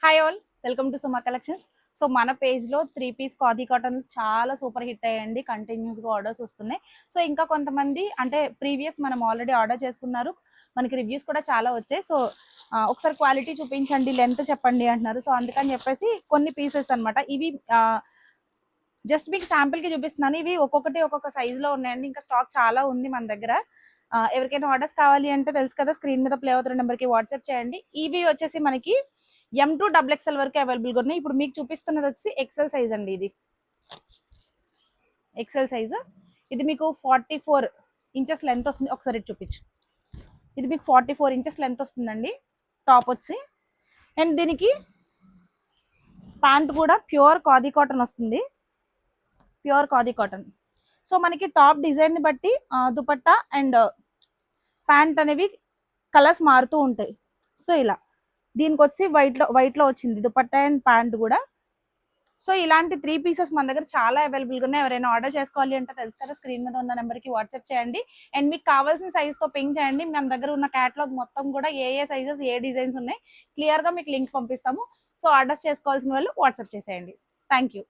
Hi all, welcome to Suma collections. So మన పేజ్లో 3 piece khadi cotton చాలా సూపర్ హిట్ అయ్యండి. కంటిన్యూస్గా ఆర్డర్స్ వస్తున్నాయి. సో ఇంకా కొంతమంది అంటే ప్రీవియస్ మనం ఆల్రెడీ ఆర్డర్ చేసుకున్నారు, మనకి రివ్యూస్ కూడా చాలా వచ్చాయి. సో ఒకసారి క్వాలిటీ చూపించండి, లెంత్ చెప్పండి అంటున్నారు. సో అందుకని చెప్పేసి కొన్ని పీసెస్ అనమాట ఇవి. జస్ట్ మీకు శాంపిల్కి చూపిస్తున్నాను. ఇవి ఒక్కొక్కటి ఒక్కొక్క సైజులో ఉన్నాయండి. ఇంకా స్టాక్ చాలా ఉంది మన దగ్గర. ఎవరికైనా ఆర్డర్స్ కావాలి అంటే తెలుసు కదా, స్క్రీన్ మీద ప్లే అవుతున్న నెంబర్కి వాట్సాప్ చేయండి. ఇవి వచ్చేసి మనకి M2 XXL వరకు అవైలబుల్గా ఉన్నాయి. ఇప్పుడు మీకు చూపిస్తున్నది వచ్చి ఎక్సెల్ సైజ్ అండి. ఇది ఎక్సెల్ సైజ్. ఇది మీకు 44 ఇంచెస్ లెంత్ వస్తుంది. ఒకసారి చూపించు. ఇది మీకు 44 ఇంచెస్ లెంత్ వస్తుందండి టాప్ వచ్చి. అండ్ దీనికి ప్యాంట్ కూడా ప్యూర్ ఖాదీ కాటన్ వస్తుంది. Pure khadi cotton. సో మనకి టాప్ డిజైన్ ని బట్టి దుపట్టా అండ్ ప్యాంట్ అనేవి కలర్స్ మారుతూ ఉంటాయి. సో ఇలా దీనికి వచ్చి వైట్ లో వచ్చింది దుపట్టా అండ్ ప్యాంట్ కూడా. సో ఇలాంటి 3 పీసెస్ మన దగ్గర చాలా అవైలబుల్గా ఉన్నాయి. ఎవరైనా ఆర్డర్ చేసుకోవాలి అంటే తెలుసు కదా, స్క్రీన్ మీద ఉన్న నెంబర్కి వాట్సాప్ చేయండి. అండ్ మీకు కావాల్సిన సైజ్తో పింక్ చేయండి. మన దగ్గర ఉన్న క్యాటలాగ్ మొత్తం కూడా ఏ సైజెస్ ఏ డిజైన్స్ ఉన్నాయి క్లియర్గా మీకు లింక్ పంపిస్తాము. సో ఆర్డర్స్ చేసుకోవాల్సిన వాళ్ళు వాట్సాప్ చేసేయండి. Thank you.